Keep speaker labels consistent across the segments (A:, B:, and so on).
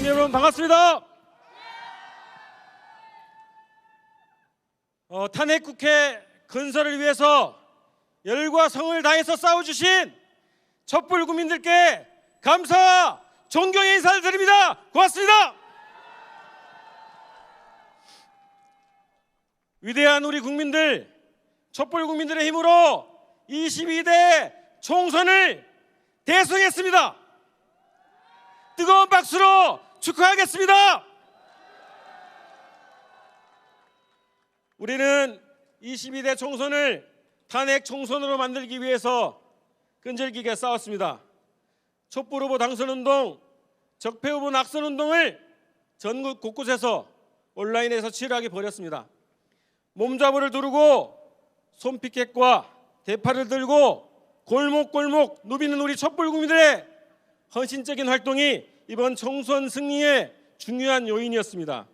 A: 국민 여러분 반갑습니다. 탄핵국회 건설을 위해서 열과 성을 다해서 싸워주신 촛불 국민들께 감사와 존경의 인사를 드립니다. 고맙습니다. 위대한 우리 국민들, 촛불 국민들의 힘으로 22대 총선을 대승했습니다. 뜨거운 박수로 축하하겠습니다. 우리는 22대 총선을 탄핵 총선으로 만들기 위해서 끈질기게 싸웠습니다. 촛불 후보 당선운동, 적폐 후보 낙선운동을 전국 곳곳에서 온라인에서 치열하게 벌였습니다. 몸잡이를 두르고 손피켓과 대파를 들고 골목골목 누비는 우리 촛불 국민들의 헌신적인 활동이 이번 총선 승리의 중요한 요인이었습니다.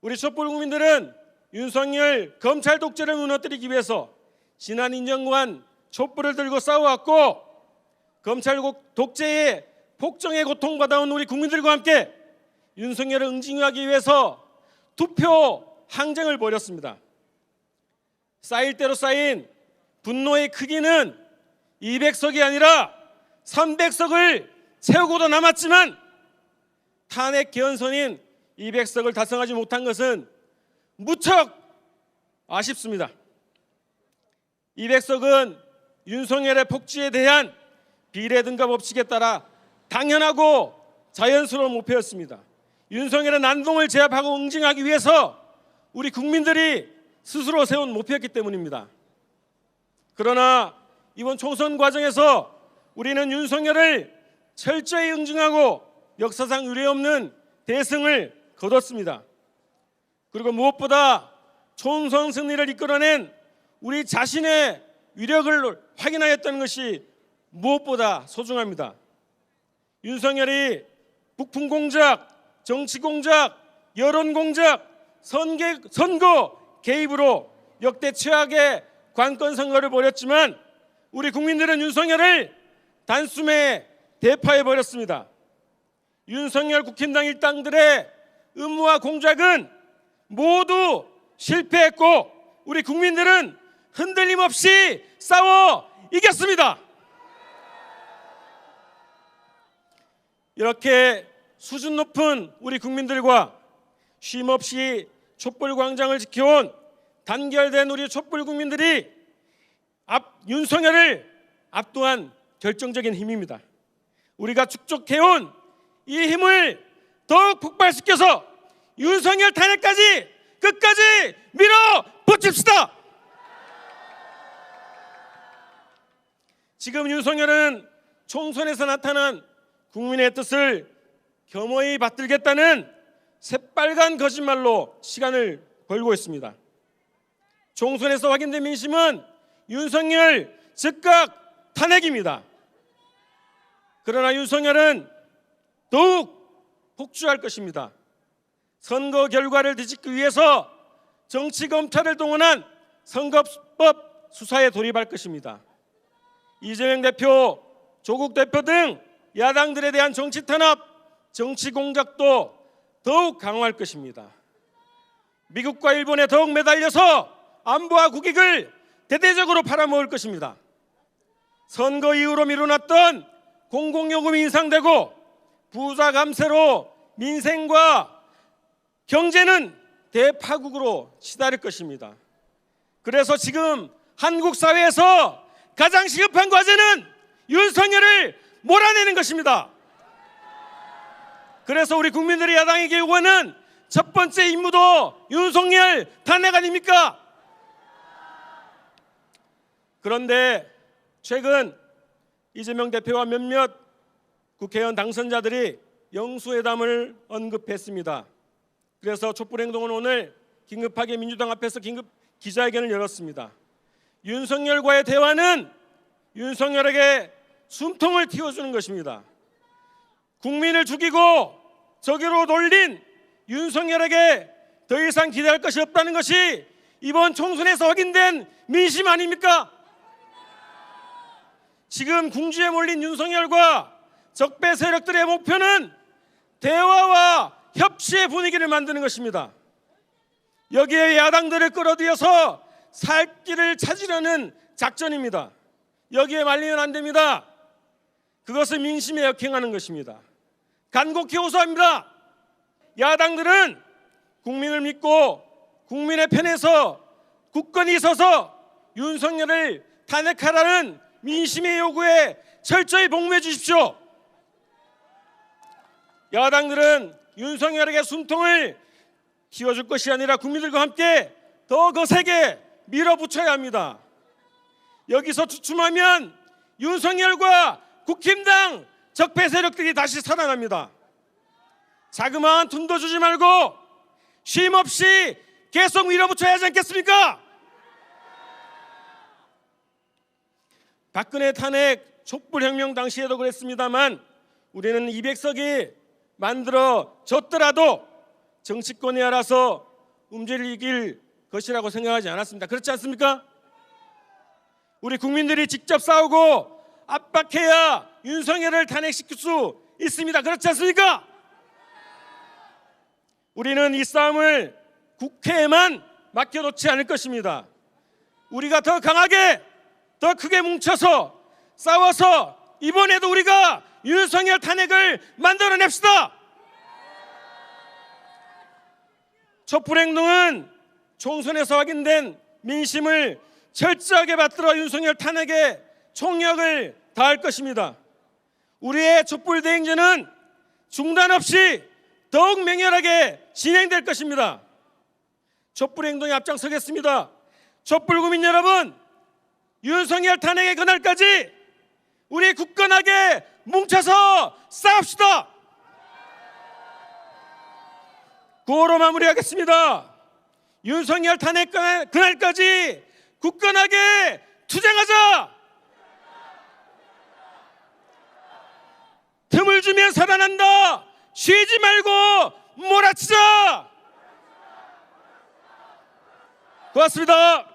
A: 우리 촛불 국민들은 윤석열 검찰 독재를 무너뜨리기 위해서 지난 2년간 촛불을 들고 싸워왔고, 검찰 독재의 폭정에 고통받아온 우리 국민들과 함께 윤석열을 응징하기 위해서 투표 항쟁을 벌였습니다. 쌓일 대로 쌓인 분노의 크기는 200석이 아니라 300석을 채우고도 남았지만, 탄핵 개헌선인 200석을 달성하지 못한 것은 무척 아쉽습니다. 200석은 윤석열의 폭주에 대한 비례 등급 법칙에 따라 당연하고 자연스러운 목표였습니다. 윤석열의 난동을 제압하고 응징하기 위해서 우리 국민들이 스스로 세운 목표였기 때문입니다. 그러나 이번 총선 과정에서 우리는 윤석열을 철저히 응징하고 역사상 유례없는 대승을 거뒀습니다. 그리고 무엇보다 총선 승리를 이끌어낸 우리 자신의 위력을 확인하였다는 것이 무엇보다 소중합니다. 윤석열이 북풍 공작, 정치 공작, 여론 공작, 선거 개입으로 역대 최악의 관권 선거를 벌였지만, 우리 국민들은 윤석열을 단숨에 대파해 버렸습니다. 윤석열 국힘당 일당들의 음모와 공작은 모두 실패했고, 우리 국민들은 흔들림 없이 싸워 이겼습니다. 이렇게 수준 높은 우리 국민들과 쉼없이 촛불 광장을 지켜온 단결된 우리 촛불 국민들이 윤석열을 압도한 결정적인 힘입니다. 우리가 축적해온 이 힘을 더욱 폭발시켜서 윤석열 탄핵까지 끝까지 밀어붙입시다. 지금 윤석열은 총선에서 나타난 국민의 뜻을 겸허히 받들겠다는 새빨간 거짓말로 시간을 벌고 있습니다. 총선에서 확인된 민심은 윤석열 즉각 탄핵입니다. 그러나 윤석열은 더욱 폭주할 것입니다. 선거 결과를 뒤집기 위해서 정치검찰을 동원한 선거법 수사에 돌입할 것입니다. 이재명 대표, 조국 대표 등 야당들에 대한 정치 탄압, 정치 공작도 더욱 강화할 것입니다. 미국과 일본에 더욱 매달려서 안보와 국익을 대대적으로 팔아먹을 것입니다. 선거 이후로 미뤄놨던 공공요금이 인상되고 부자 감세로 민생과 경제는 대파국으로 치달을 것입니다. 그래서 지금 한국 사회에서 가장 시급한 과제는 윤석열을 몰아내는 것입니다. 그래서 우리 국민들이 야당에게 요구하는 첫 번째 임무도 윤석열 탄핵 아닙니까? 그런데 최근 이재명 대표와 몇몇 국회의원 당선자들이 영수회담을 언급했습니다. 그래서 촛불행동은 오늘 긴급하게 민주당 앞에서 긴급 기자회견을 열었습니다. 윤석열과의 대화는 윤석열에게 숨통을 틔워주는 것입니다. 국민을 죽이고 저기로 돌린 윤석열에게 더 이상 기대할 것이 없다는 것이 이번 총선에서 확인된 민심 아닙니까? 지금 궁지에 몰린 윤석열과 적배 세력들의 목표는 대화와 협치의 분위기를 만드는 것입니다. 여기에 야당들을 끌어들여서 살 길을 찾으려는 작전입니다. 여기에 말리면 안 됩니다. 그것은 민심에 역행하는 것입니다. 간곡히 호소합니다. 야당들은 국민을 믿고 국민의 편에서 굳건히 서서 윤석열을 탄핵하라는 민심의 요구에 철저히 복무해 주십시오. 야당들은 윤석열에게 숨통을 틔워줄 것이 아니라 국민들과 함께 더 거세게 밀어붙여야 합니다. 여기서 주춤하면 윤석열과 국힘당 적폐 세력들이 다시 살아납니다. 자그마한 틈도 주지 말고 쉼없이 계속 밀어붙여야 하지 않겠습니까? 박근혜 탄핵 촛불혁명 당시에도 그랬습니다만 우리는 200석이 만들어졌더라도 정치권이 알아서 움직일 것이라고 생각하지 않았습니다. 그렇지 않습니까? 우리 국민들이 직접 싸우고 압박해야 윤석열을 탄핵시킬 수 있습니다. 그렇지 않습니까? 우리는 이 싸움을 국회에만 맡겨놓지 않을 것입니다. 우리가 더 강하게 더 크게 뭉쳐서 싸워서 이번에도 우리가 윤석열 탄핵을 만들어냅시다. 촛불행동은 총선에서 확인된 민심을 철저하게 받들어 윤석열 탄핵에 총력을 다할 것입니다. 우리의 촛불 대행진은 중단 없이 더욱 맹렬하게 진행될 것입니다. 촛불 행동에 앞장서겠습니다. 촛불 국민 여러분, 윤석열 탄핵의 그날까지 우리 굳건하게 뭉쳐서 싸웁시다. 구호로 마무리하겠습니다. 윤석열 탄핵 그날까지 굳건하게 투쟁하자. 틈을 주면 살아난다. 쉬지 말고 몰아치자. 고맙습니다.